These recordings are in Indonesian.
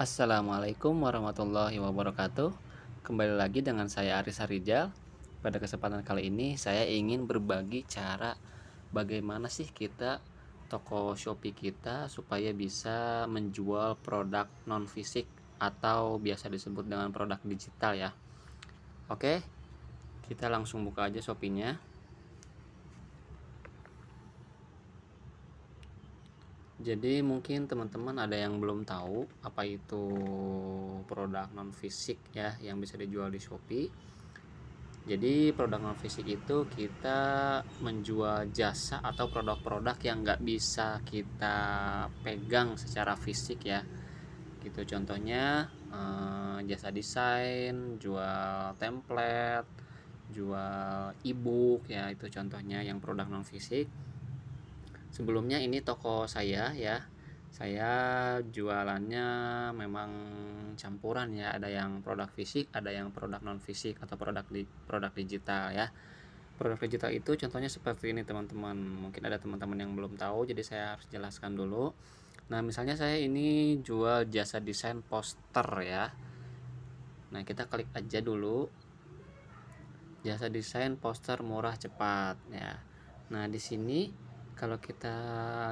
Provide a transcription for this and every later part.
Assalamualaikum warahmatullahi wabarakatuh. Kembali lagi dengan saya Aris Harijal. Pada kesempatan kali ini saya ingin berbagi cara bagaimana sih kita toko Shopee kita supaya bisa menjual produk non fisik atau biasa disebut dengan produk digital ya. Oke, kita langsung buka aja Shopee-nya. Jadi mungkin teman-teman ada yang belum tahu apa itu produk non fisik ya yang bisa dijual di Shopee. Jadi produk non fisik itu kita menjual jasa atau produk-produk yang nggak bisa kita pegang secara fisik ya. Gitu contohnya jasa desain, jual template, jual ebook ya, itu contohnya yang produk non fisik. Sebelumnya ini toko saya ya, saya jualannya memang campuran ya, ada yang produk fisik, ada yang produk non fisik atau produk digital ya. Produk digital itu contohnya seperti ini teman-teman, mungkin ada teman-teman yang belum tahu, jadi saya harus jelaskan dulu. Nah misalnya saya ini jual jasa desain poster ya. Nah kita klik aja dulu jasa desain poster murah cepat ya. Nah di sini kalau kita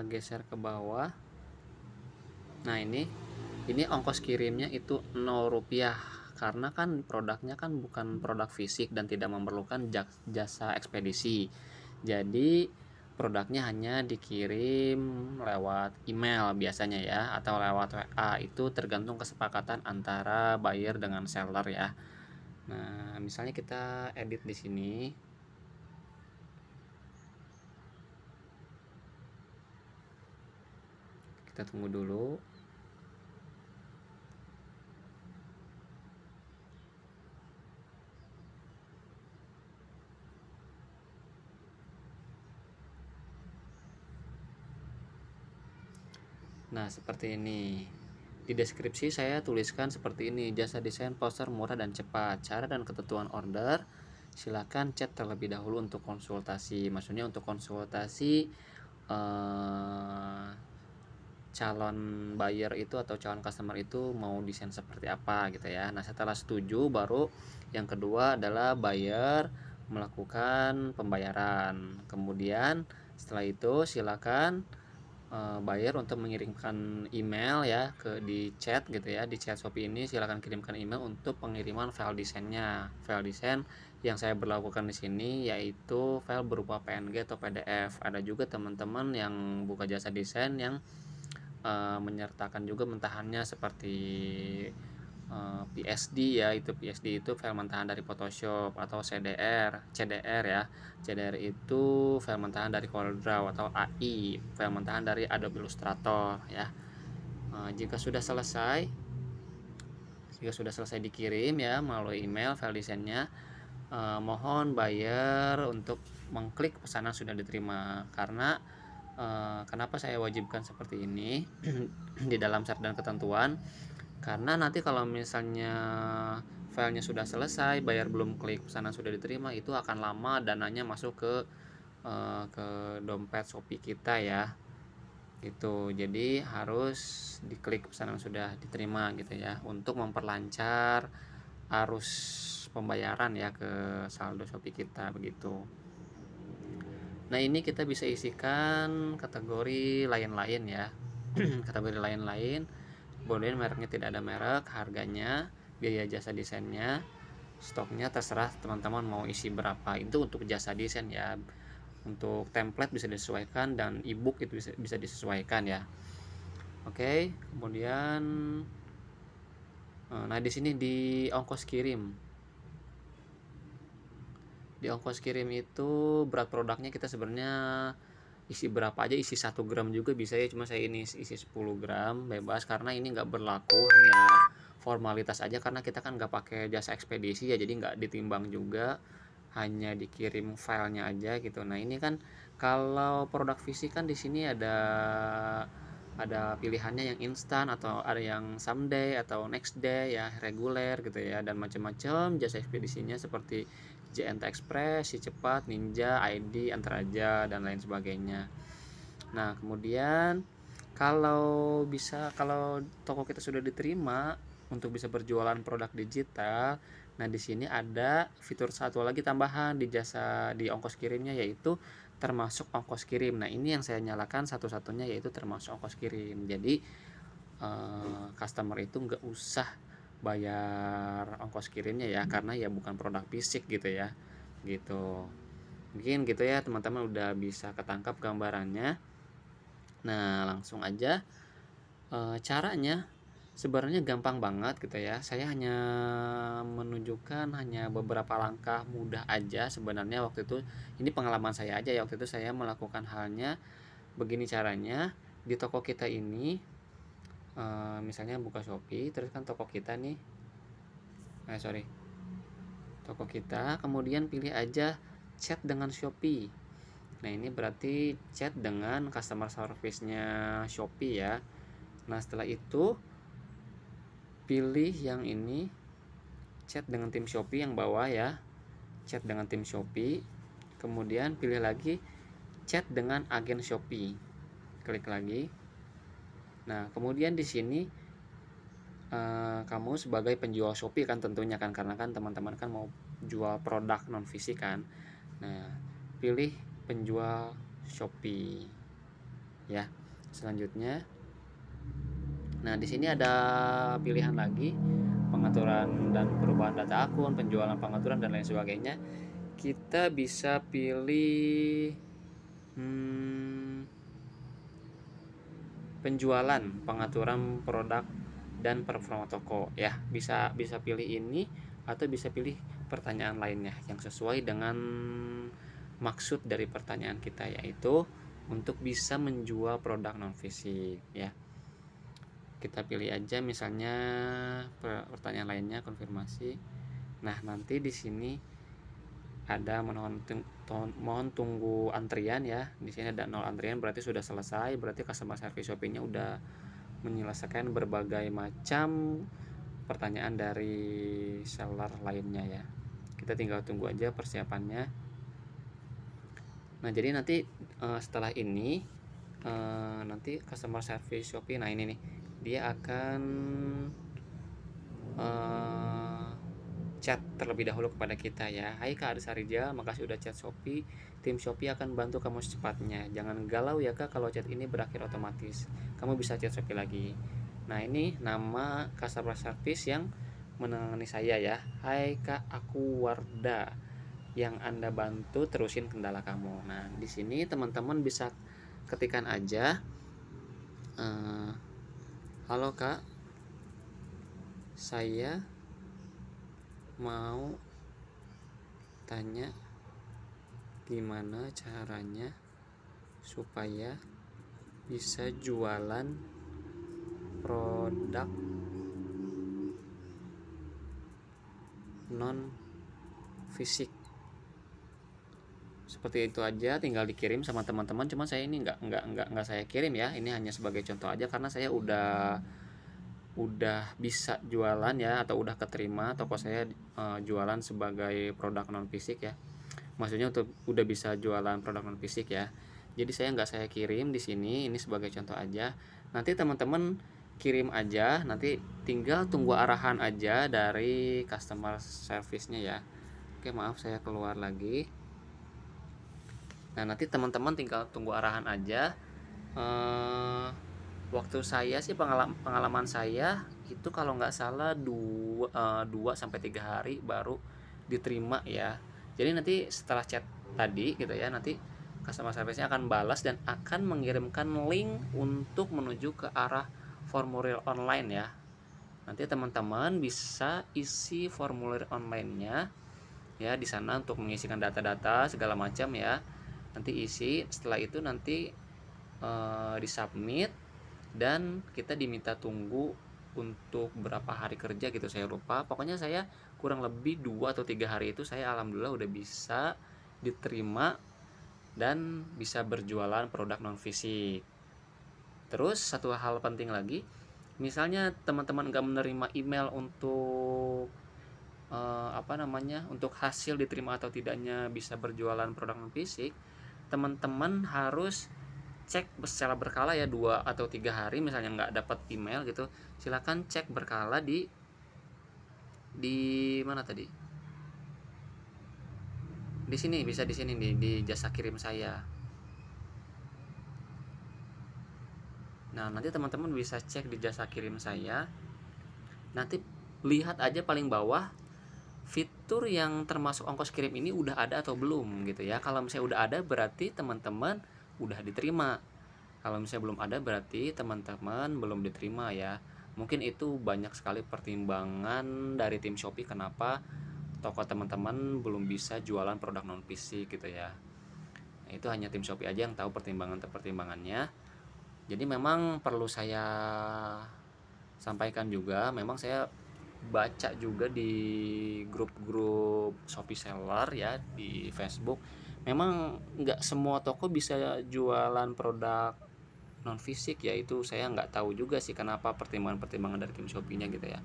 geser ke bawah, nah ini ongkos kirimnya itu 0 rupiah karena kan produknya kan bukan produk fisik dan tidak memerlukan jasa ekspedisi. Jadi produknya hanya dikirim lewat email biasanya ya, atau lewat WA, itu tergantung kesepakatan antara buyer dengan seller ya. Nah misalnya kita edit di sini, kita tunggu dulu. Nah seperti ini, di deskripsi saya tuliskan seperti ini: jasa desain poster murah dan cepat, cara dan ketentuan order silakan chat terlebih dahulu untuk konsultasi. Maksudnya untuk konsultasi calon buyer itu atau calon customer itu mau desain seperti apa gitu ya. Nah setelah setuju, baru yang kedua adalah buyer melakukan pembayaran. Kemudian setelah itu silakan buyer untuk mengirimkan email ya di chat gitu ya, di chat Shopee ini silakan kirimkan email untuk pengiriman file desainnya. File desain yang saya berlakukan di sini yaitu file berupa PNG atau PDF. Ada juga teman-teman yang buka jasa desain yang menyertakan juga mentahannya seperti PSD ya, itu PSD itu file mentahan dari Photoshop, atau CDR ya. CDR itu file mentahan dari CorelDRAW, atau AI file mentahan dari Adobe Illustrator ya. Jika sudah selesai dikirim ya melalui email file desainnya, mohon buyer untuk mengklik pesanan sudah diterima. Karena kenapa saya wajibkan seperti ini di dalam syarat dan ketentuan, karena nanti kalau misalnya filenya sudah selesai, buyer belum klik pesanan sudah diterima, itu akan lama dananya masuk ke dompet Shopee kita ya. Gitu. Jadi harus diklik pesanan sudah diterima gitu ya, untuk memperlancar arus pembayaran ya ke saldo Shopee kita begitu. Nah ini kita bisa isikan kategori lain-lain ya. Kategori lain-lain, kemudian mereknya tidak ada merek, harganya, biaya jasa desainnya, stoknya terserah teman-teman mau isi berapa. Itu untuk jasa desain ya. Untuk template bisa disesuaikan dan ebook itu bisa disesuaikan ya. Oke, kemudian nah di sini di ongkos kirim. Di ongkos kirim itu berat produknya kita sebenarnya isi berapa aja, isi 1 gram juga bisa ya, cuma saya ini isi 10 gram bebas karena ini nggak berlaku, hanya formalitas aja karena kita kan nggak pakai jasa ekspedisi ya, jadi nggak ditimbang juga, hanya dikirim filenya aja gitu. Nah ini kan kalau produk fisik kan di sini ada pilihannya yang instan, atau ada yang someday atau next day ya, reguler gitu ya, dan macam-macam jasa ekspedisinya seperti JNT Express, Si Cepat, Ninja, ID, Antaraja dan lain sebagainya. Nah kemudian Kalau toko kita sudah diterima untuk bisa berjualan produk digital, nah di sini ada fitur satu lagi tambahan di jasa di ongkos kirimnya, yaitu termasuk ongkos kirim. Nah ini yang saya nyalakan satu-satunya, yaitu termasuk ongkos kirim. Jadi customer itu nggak usah bayar ongkos kirimnya ya, karena ya bukan produk fisik gitu ya, gitu. Mungkin gitu ya teman-teman, udah bisa ketangkap gambarannya. Nah langsung aja. Caranya sebenarnya gampang banget gitu ya. Saya hanya menunjukkan hanya beberapa langkah mudah aja sebenarnya. Waktu itu ini pengalaman saya aja ya, waktu itu saya melakukan halnya begini caranya. Di toko kita ini misalnya buka Shopee, terus kan toko kita nih toko kita, kemudian pilih aja chat dengan Shopee. Nah ini berarti chat dengan customer service-nya Shopee ya. Nah setelah itu pilih yang ini, chat dengan tim Shopee yang bawah ya, chat dengan tim Shopee. Kemudian pilih lagi chat dengan agen Shopee, klik lagi. Nah kemudian di sini kamu sebagai penjual Shopee kan tentunya kan, karena kan teman-teman kan mau jual produk non fisik kan. Nah pilih penjual Shopee ya. Selanjutnya, nah di sini ada pilihan lagi, pengaturan dan perubahan data akun, penjualan, pengaturan dan lain sebagainya. Kita bisa pilih penjualan, pengaturan produk dan performa toko ya. Bisa pilih ini atau bisa pilih pertanyaan lainnya yang sesuai dengan maksud dari pertanyaan kita, yaitu untuk bisa menjual produk non fisik ya. Kita pilih aja misalnya pertanyaan lainnya, konfirmasi. Nah nanti di sini ada mohon tunggu antrian ya. Di sini ada 0 antrian, berarti sudah selesai, berarti customer service Shopee-nya udah menyelesaikan berbagai macam pertanyaan dari seller lainnya ya. Kita tinggal tunggu aja persiapannya. Nah jadi nanti setelah ini nanti customer service Shopee, nah ini nih, dia akan chat terlebih dahulu kepada kita ya. Hai Kak Arisa Rijal, makasih udah chat Shopee. Tim Shopee akan bantu kamu secepatnya. Jangan galau ya Kak kalau chat ini berakhir otomatis. Kamu bisa chat Shopee lagi. Nah ini nama customer service yang menangani saya ya. Hai Kak, aku Warda. Yang Anda bantu terusin kendala kamu. Nah di sini teman-teman bisa ketikkan aja, halo Kak, saya mau tanya gimana caranya supaya bisa jualan produk non fisik. Seperti itu aja, tinggal dikirim sama teman-teman. Cuma saya ini nggak saya kirim ya, ini hanya sebagai contoh aja karena saya udah bisa jualan ya, atau udah keterima toko saya jualan sebagai produk non fisik ya. Maksudnya udah bisa jualan produk non fisik ya. Jadi saya nggak saya kirim di sini, ini sebagai contoh aja. Nanti teman-teman kirim aja, nanti tinggal tunggu arahan aja dari customer service-nya ya. Oke maaf saya keluar lagi. Nah nanti teman-teman tinggal tunggu arahan aja. Waktu saya sih, pengalaman saya itu kalau nggak salah 2-3 hari baru diterima ya. Jadi nanti setelah chat tadi gitu ya, nanti customer service-nya akan balas dan akan mengirimkan link untuk menuju ke arah formulir online ya. Nanti teman-teman bisa isi formulir online-nya ya di sana untuk mengisikan data-data segala macam ya. Nanti isi, setelah itu nanti disubmit dan kita diminta tunggu untuk berapa hari kerja gitu, saya lupa. Pokoknya saya kurang lebih 2 atau 3 hari itu saya alhamdulillah udah bisa diterima dan bisa berjualan produk non fisik. Terus satu hal penting lagi, misalnya teman-teman nggak menerima email untuk untuk hasil diterima atau tidaknya bisa berjualan produk non fisik, teman-teman harus cek secara berkala ya, 2 atau 3 hari misalnya nggak dapat email gitu, silakan cek berkala di mana tadi, di sini, bisa di sini nih, di jasa kirim saya. Nah, nanti teman-teman bisa cek di jasa kirim saya. Nanti lihat aja paling bawah fitur yang termasuk ongkos kirim ini udah ada atau belum gitu ya. Kalau misalnya udah ada berarti teman-teman udah diterima. Kalau misalnya belum ada berarti teman-teman belum diterima ya. Mungkin itu banyak sekali pertimbangan dari tim Shopee kenapa toko teman-teman belum bisa jualan produk non fisik gitu ya. Nah, itu hanya tim Shopee aja yang tahu pertimbangannya. Jadi memang perlu saya sampaikan juga, memang saya baca juga di grup-grup Shopee seller ya di Facebook, memang nggak semua toko bisa jualan produk non fisik ya. Itu saya nggak tahu juga sih kenapa pertimbangan-pertimbangan dari tim Shopee-nya gitu ya.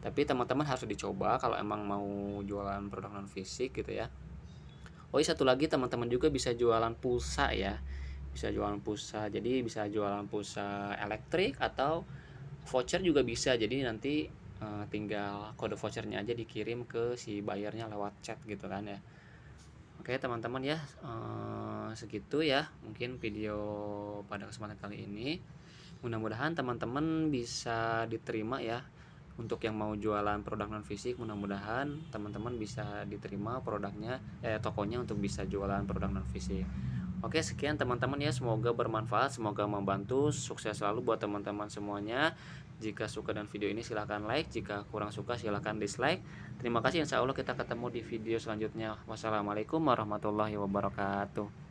Tapi teman-teman harus dicoba kalau emang mau jualan produk non fisik gitu ya. Oh iya, satu lagi, teman-teman juga bisa jualan pulsa ya, bisa jualan pulsa. Jadi bisa jualan pulsa elektrik atau voucher juga bisa. Jadi nanti tinggal kode vouchernya aja dikirim ke si bayarnya lewat chat gitu kan ya. Oke teman-teman ya, segitu ya mungkin video pada kesempatan kali ini. Mudah-mudahan teman-teman bisa diterima ya. Untuk yang mau jualan produk non fisik, mudah-mudahan teman-teman bisa diterima produknya, tokonya untuk bisa jualan produk non fisik. Oke, sekian teman-teman ya, semoga bermanfaat, semoga membantu, sukses selalu buat teman-teman semuanya. Jika suka dengan video ini silahkan like, jika kurang suka silahkan dislike. Terima kasih, insya Allah kita ketemu di video selanjutnya. Wassalamualaikum warahmatullahi wabarakatuh.